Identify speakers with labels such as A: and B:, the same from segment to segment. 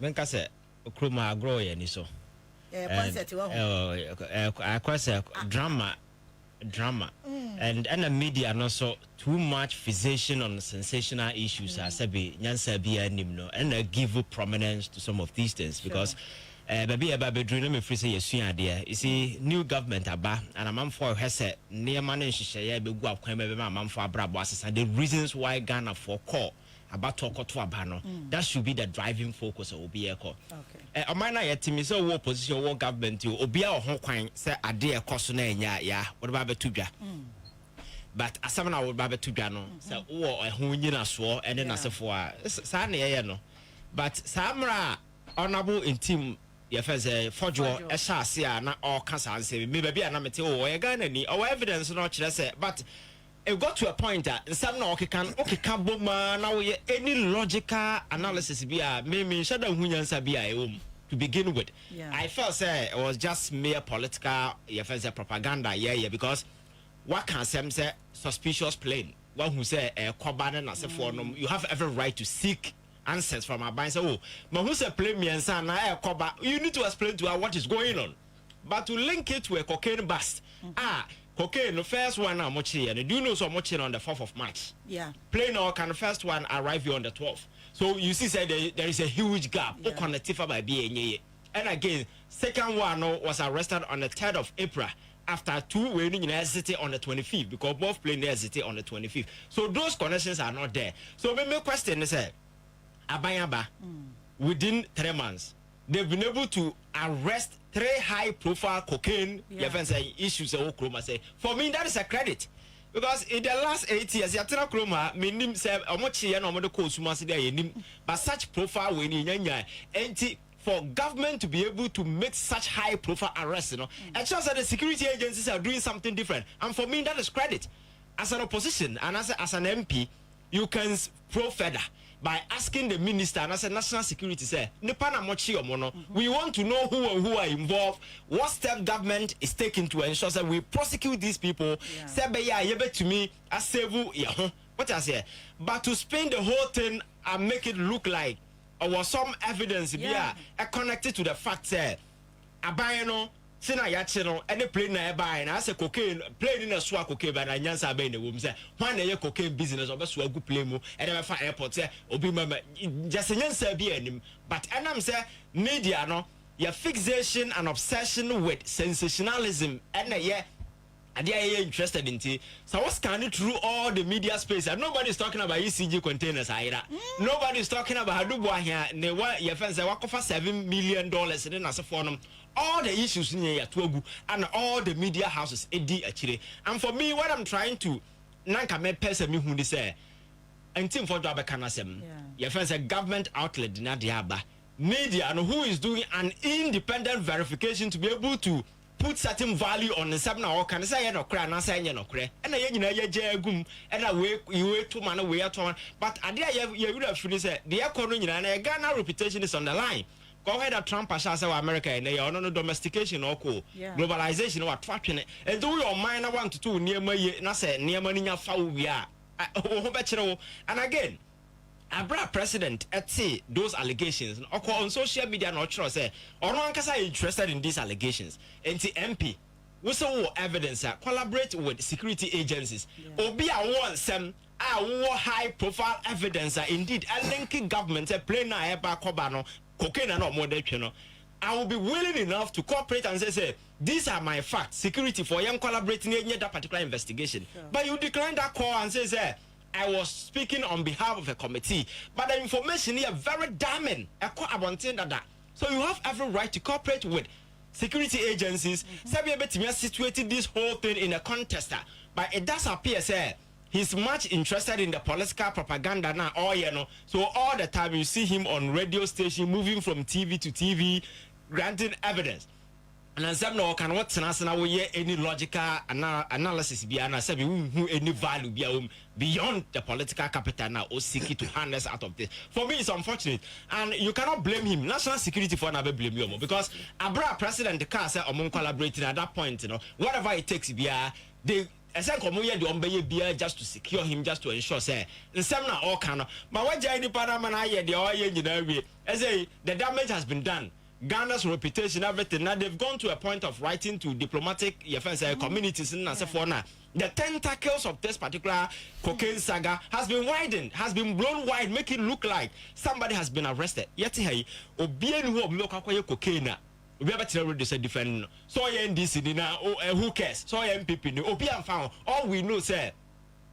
A: menka se kroma agro ye ni so
B: concert
A: I cross drama and the media and also too much fixation on sensational issues as be nyansa bia nim no and give prominence to some of these things because baby about dream me free say yesua ade you see new government aba and amam for hese neema na nhihye be gu akwan be amam for abrabo asesa the reasons why Ghana for call about talk to abano that should be the driving focus of obi eko okay amana yetimi say wo position wo government obi a ho kwan say ade ekoso na enya ya wo ba betudwa but asamna wo ba betudwa no say wo ho nyina so ene nasefo a sa na ye no but samra honorable Ntim Fordjour ese a na all kasa anse me ba bia na mete wo ye Ghana ni o evidence no kire say but it got to a point that some no can boma now any logical analysis be a me shada hunyansa be a to begin with. I felt say it was just mere political propaganda because what can some say suspicious plane one who say kobane na se for you have every right to seek answers from our bank. So but who say plane me and na koba you need to explain to her what is going on, but to link it to a cocaine bust Cokaine, the first one I'm watching, and do you know so much on the 4th of March?
B: Yeah.
A: Plain or can the first one arrive here on the 12th? So you see, say there is a huge gap. Yeah. By being and again, second one was arrested on the 3rd of April after 2 winning university on the 25th because both playing university on the 25th. So those connections are not there. So my question is, Abayaba, within 3 months, they've been able to arrest 3 high-profile cocaine issues. For me, that is a credit because in the last 8 years, but such profile for government to be able to make such high-profile arrests, it shows that the security agencies are doing something different. And for me, that is credit. As an opposition and as an MP, you can pro further by asking the minister and as a national security say we want to know who are involved, what step government is taking to ensure that we prosecute these people. Say to me I save what I say, but to spin the whole thing and make it look like or some evidence be connected to the fact that abayano Sina yachino any plane na buy and I say cocaine plane in a swag cocaine but I nyansa be in the womb say one day cocaine business or so good play mo and then find airport say obi mama just nyansa be anim but and I'm say media no your fixation and obsession with sensationalism and they are interested in tea. So what's scanning through all the media space and nobody is talking about ECG containers either. Nobody is talking about Hadubwa here. They want your friends work for $7 million and then as a forum. All the issues in here and all the media houses actually. And for me, what I'm trying to nanka me person me who say Ntim Fordjour kanasem. Your friends a government outlet na diaba media and who is doing an independent verification to be able to put certain value on the seven or can say no cry and say no cray and I gum and away you wait to man away at one but I dare you would have said the economy and Ghana reputation is on the line. Go ahead at Trump as America and they are no domestication or globalization or attraction and do your mind I want to do near my near money foul we are and again Abra president at say those allegations or on social media not sure say or no one can say interested in these allegations and the MP we saw evidence collaborate with security agencies obi a want some high profile evidence indeed a linking government a play na eba kobano cocaine and not more than I will be willing enough to cooperate and say these are my facts security for young collaborating in that particular investigation but you decline that call and say I was speaking on behalf of a committee, but the information here very damning. So you have every right to cooperate with security agencies. Situated this whole thing in a contest, but it does appear he's much interested in the political propaganda now. So all the time you see him on radio station, moving from TV to TV, granting evidence. And some no can what any logical analysis be any value beyond the political capital now or seek to hand us out of this. For me, it's unfortunate, and you cannot blame him. National security for never blame you because Abra president the car said among collaborating at that point, whatever it takes, they esen komo ye de ombeye bia just to secure him, just to ensure say nsem na all can ma waja ni para man aye de all ye nyina wie say the damage has been done. Ghana's reputation, everything. Now they've gone to a point of writing to diplomatic communities and for now. The tentacles of this particular cocaine saga has been widened, has been blown wide, making it look like somebody has been arrested. Yet hey, obien who milk cocaine. We have a say different. So NDC now, who cares? So MPP no obian found. All we know say.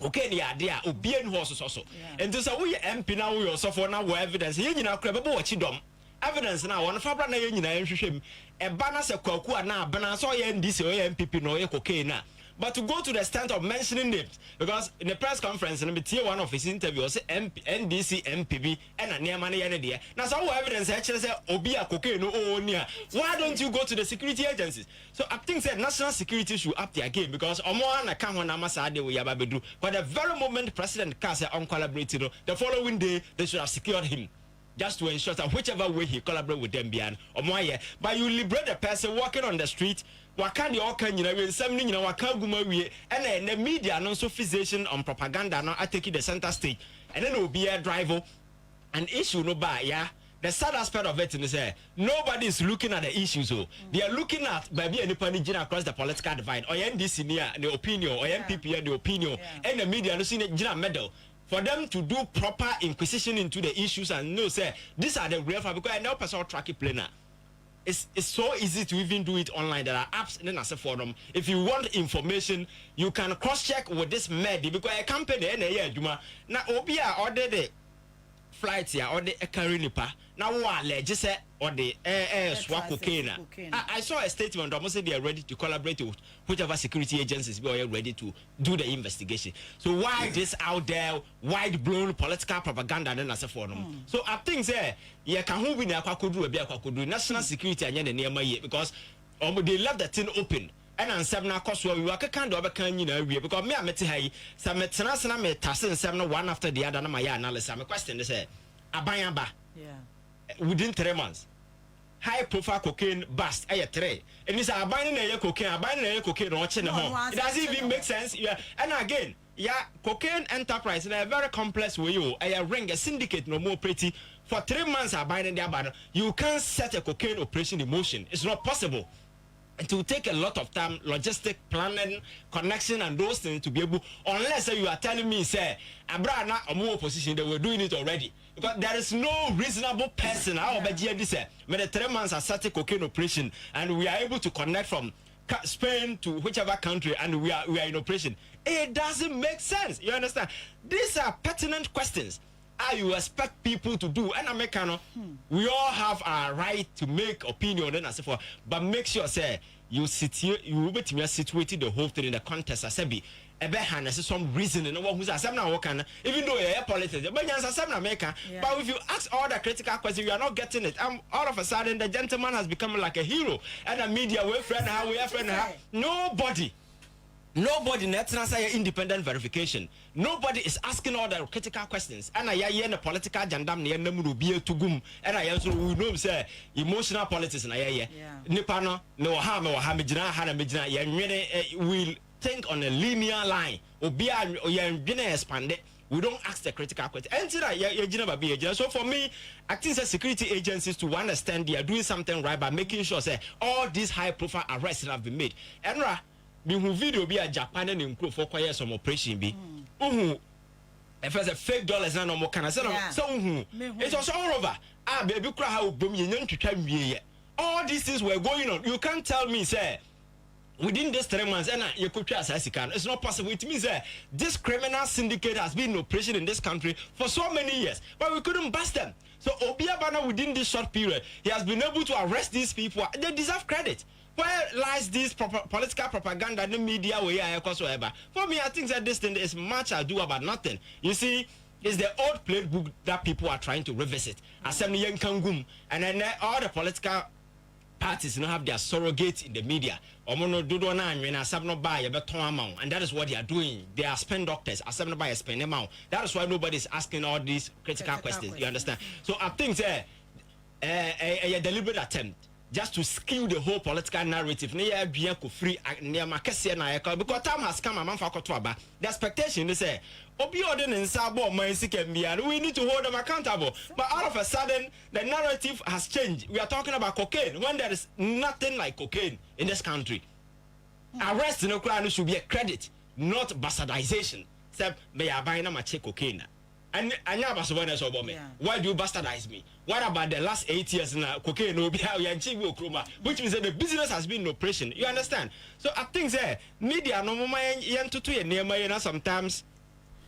A: Okay, the idea obien horses also. And so we MP now we also for now evidence. Here you know credible what you done. Evidence now one fabra na yen nyina hwehwem e bana se kwaku na bana so ye ndc o ye MPP no ye cocaine na. But to go to the extent of mentioning names, because in the press conference and me one of his interviews say NDC MPB and a near money there. Now so evidence actually say obi a cocaine no near. Why don't you go to the security agencies? So I think that national security should up their game because omo na kan na masa de we yababedu. But the very moment President Kase on collaborated, the following day they should have secured him. Just to ensure that whichever way he collaborate with them beyond or more, but you liberate the person walking on the street. What can the all can you know something you know what can and then the media and also physician on propaganda now I take it the center stage and then it will be a driver an issue no by the sad aspect of it is nobody is looking at the issues they are looking at baby and the across the political divide or NDC near the opinion or MPP the opinion and the media no see the medal. For them to do proper inquisition into the issues and know say these are the real because I know personal track it planner. It's so easy to even do it online. There are apps and then as a forum. If you want information, you can cross check with this med because a company Juma now Obia order the flights here or the Carinipa. Now what just say or the swap cocaine. I saw a statement almost say they are ready to collaborate with whichever security agencies we are ready to do the investigation. So why this out there wide blown political propaganda then as a forum? So I think say yeah can who be na kwakudu national security and near my because they left the thing open. And on 7 cost we work a kind of a can you know because me I met hey some metanasana me tasin 7 one after the other my analysis. I'm a question they say abayamba within 3 months. High profile cocaine bust a 3. And it's a buying a cocaine watching the home. It doesn't even make sense. And again, cocaine enterprise in a very complex way. A ring a syndicate no more pretty for 3 months are buying their banner. You can't set a cocaine operation in motion. It's not possible. It will take a lot of time, logistic planning, connection, and those things to be able. Unless you are telling me, say, Abrana or more opposition, they were doing it already. Because there is no reasonable person. How about this? When the 3 months are set a cocaine operation, and we are able to connect from Spain to whichever country, and we are in operation. It doesn't make sense. You understand? These are pertinent questions. How you expect people to do and Americano, we all have our right to make opinion and as for, but make sure say you sit here, you will be situated the whole thing in the context as be a some reason and no one who's a Samna even though you're a politician, but you're a Samna America. But if you ask all the critical questions, you are not getting it. All of a sudden the gentleman has become like a hero and the media we friend how we have friend how Nobody net answer independent verification. Nobody is asking all the critical questions. And I hear the political jandam near Namuru to gum. And I also know say emotional politics and I hear Nipano no harm or Hamijana Hanamijana. You will think on a linear line or be expanded. We don't ask the critical questions. So for me, I think the security agencies to understand they are doing something right by making sure say all these high profile arrests have been made. And who video be a Japan and improve for quiet some operation be. If there's a fake dollars and no more can I say so it's also all over. Baby cry how boom you to try me. All these things were going on. You can't tell me, say within these 3 months and you could try as you can. It's not possible. It means this criminal syndicate has been in operation in this country for so many years, but we couldn't bust them. So Obiabana within this short period, he has been able to arrest these people. They deserve credit. Where lies this political propaganda in the media whatsoever? For me, I think that this thing is much ado about nothing. You see, it's the old playbook that people are trying to revisit. Assembly and Kangum, and then all the political parties have their surrogates in the media. And that is what they are doing. They are spend doctors, assembly by a spend amount. That is why nobody is asking all these critical questions. You understand? So I think a deliberate attempt just to skew the whole political narrative. Free because time has come. The expectation is we need to hold them accountable. But all of a sudden, the narrative has changed. We are talking about cocaine when there is nothing like cocaine in this country. Arrest in Ukraine should be a credit, not bastardization. Say, may I buy my check cocaine? And why do you bastardize me? What about the last 8 years in cocaine? Which means that the business has been in operation. You understand? So I think media no sometimes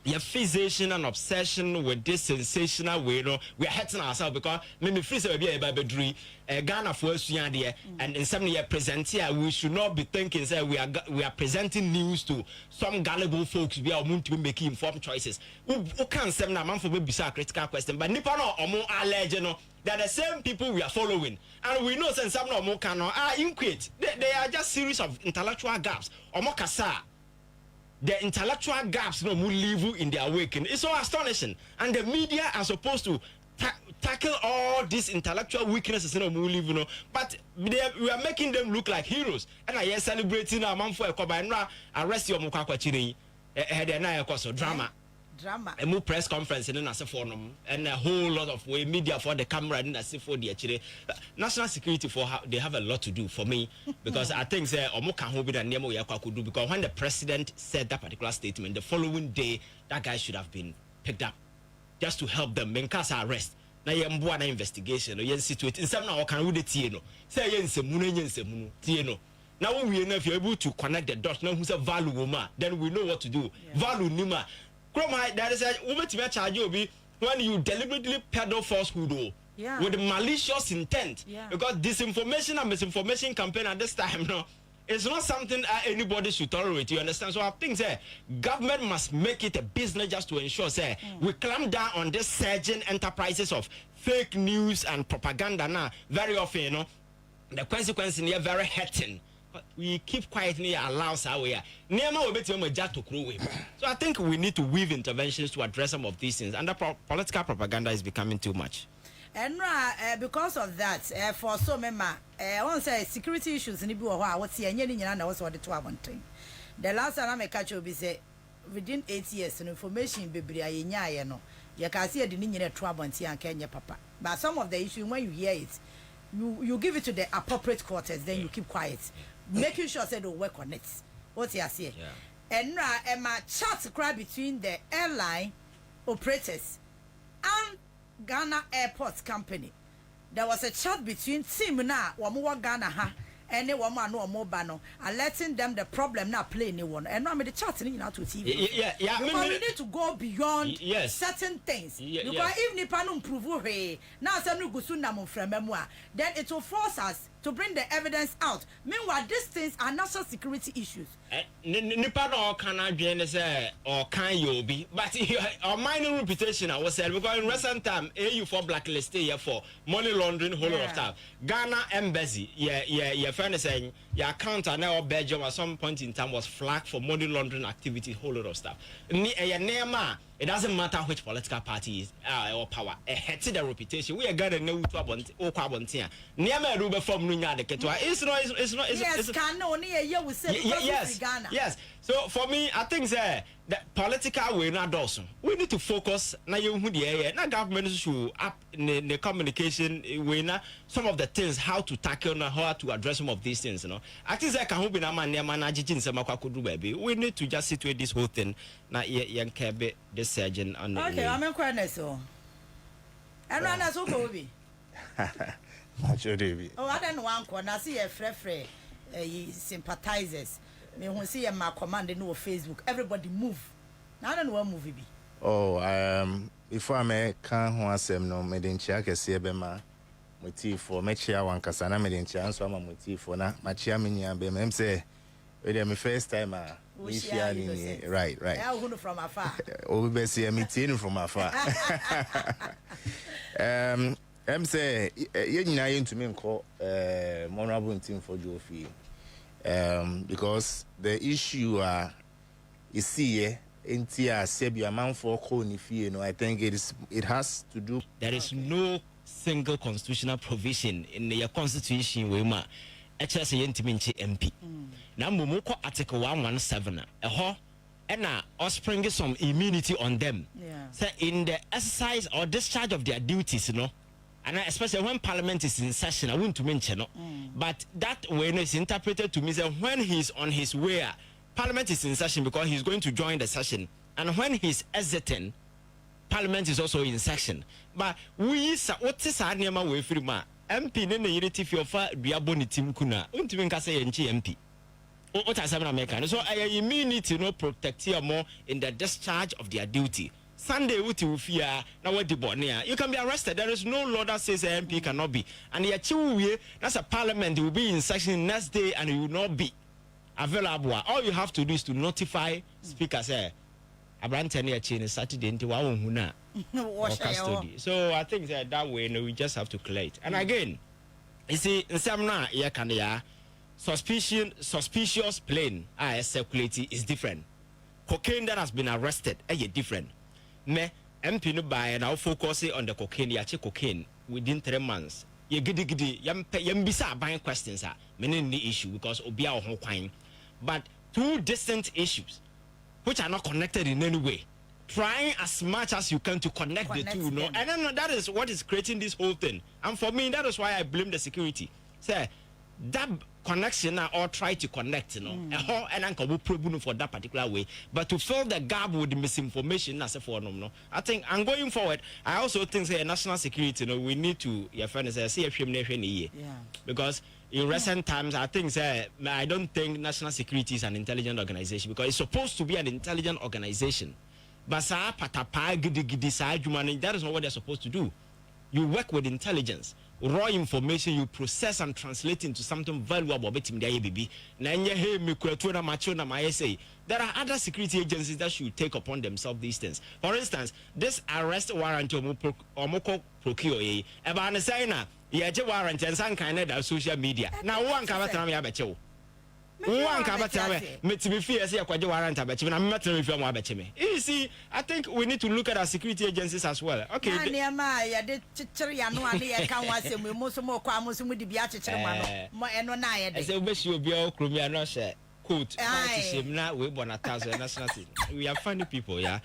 A: your fixation and obsession with this sensational way, we are hurting ourselves because maybe free will be a baby Ghana for us and in some year present here we should not be thinking say we are presenting news to some gullible folks we are to make informed choices. Who can say na man for be a critical question, but nipa no omo allege no they are the same people we are following, and we know some no more cannot inquit. They are just series of intellectual gaps. Omo kasa. The intellectual gaps no live in their awakening. It's so astonishing. And the media are supposed to tackle all these intellectual weaknesses in live, but we are making them look like heroes. And I am celebrating a man for a combine arrest your mukakwachini drama. A more press conference in a forum and a whole lot of media for the camera and as for the actually national security for they have a lot to do for me because I think could do because when the president said that particular statement the following day that guy should have been picked up just to help them in case arrest. Now you have an investigation or you situate in some now can we the say now we know if you're able to connect the dots now who's a value woman then we know what to do. Value nima. That is a woman to charge you when you deliberately peddle falsehood with malicious intent. Because disinformation and misinformation campaign at this time it's not something anybody should tolerate. You understand? So I think government must make it a business just to ensure we clamp down on this surging enterprises of fake news and propaganda now. Very often, the consequences are very hurting. We keep quietly allows our way. So I think we need to weave interventions to address some of these things. And the political propaganda is becoming too much.
B: And because of that, for so many, I want to say security issues in the what's here, and also the 12 thing. The last time I catch you, say within 8 years, information be no. You can see the Ninian trouble and Kenya Papa. But some of the issues, when you hear it, you give it to the appropriate quarters, then you keep quiet. Making sure they don't work on it. What's you say? And my chat cry between the airline operators and Ghana Airports Company. There was a chat between Tim na Wamuwa Ghana and the woman no mobile and letting them the problem not play anyone. And I'm the chat in to TV. Because we need to go beyond certain things. Because if Nipanum prove hey now some gusuna from memoir, then it will force us to bring the evidence out. Meanwhile, these things are national security issues.
A: Nipano cannot be say or can you be, but our minor reputation I was said because in recent time AU for blacklisted here for money laundering whole lot of stuff. Ghana embassy, your friend is saying your account are now Belgium at some point in time was flagged for money laundering activity, whole lot of stuff. It doesn't matter which political party is or power. It hurts the reputation. We are going to know to about Okwabontia. Niama Ruba from Nunya the Ketua. It's not. Yes. So for me, I think the political way not also. We need to focus na na government should up in the communication way na some of the things how to tackle na how to address some of these things. I think that can be na man baby. We need to just situate this whole thing na yankebe the surgeon and
B: okay, I'm in quietness so. And run as okay. Oh, I don't want one. I see a free sympathizers. Me who see my command no Facebook. Everybody move. Now I don't know what movie be.
C: Oh, before I make can who asem no me den chia kese be ma motif for me chia wan kasa na me den chia so ma motif for na ma chia me nya be me say we dey me first time right.
B: I will from afar.
C: Oh, we be see me tin from afar. Say ye nyina ye ntumi nko honorable Ntim Fordjour fi because the issue you see enti a sebia man for ko ni fie no I think it has to do
A: there is no single constitutional provision in the constitution we ma HS yentiminchi MP. Now Mumuko article 117 and spring some immunity on them. So in the exercise or discharge of their duties, you know, and especially when Parliament is in session, I want to mention, but that way is interpreted to mean that when he's on his way, Parliament is in session because he's going to join the session, and when he's exiting, Parliament is also in session. But we what is our name away from MP? Nene yiriti fiofa biaboni tim kuna. Untiminka say MP. What has happened American? So I immunity no protect you more in the discharge of their duty. Sunday uti ufia na what the you can be arrested. There is no law that says MP cannot be. And that's a Parliament will be in session next day and it will not be available. All you have to do is to notify speaker say Abrantani chain is Saturday into Wahuna or custody. So I think that way we just have to clear it. And again, you see, in some suspicious plane circulating is different. Cocaine that has been arrested is different. Me MP no buy and I'll focus on the cocaine. Ya check cocaine within 3 months. You gidi yambisa buying questions are meaning the issue because obia or home. But two distant issues which are not connected in any way. Trying as much as you can to connect the two, no? And then that is what is creating this whole thing. And for me, that is why I blame the security. Say that connection or try to connect, you know, and uncle for that particular way. But to fill the gap with the misinformation as a form, no. I think I'm going forward. I also think say national security, you know, we need to your friend say because in recent times, I think I don't think national security is an intelligent organization because it's supposed to be an intelligent organization. But that is not what they're supposed to do. You work with intelligence, raw information, you process and translate into something valuable. There are other security agencies that should take upon themselves these things. For instance, this arrest warrant or procure yeah, warrant and some kind of social media. Now, one can tell me about you. One can tell me to be fair, say, warrant about you. I'm not telling you about me. You see, I think we need to look at our security agencies as well. Okay. We are funny people, yeah.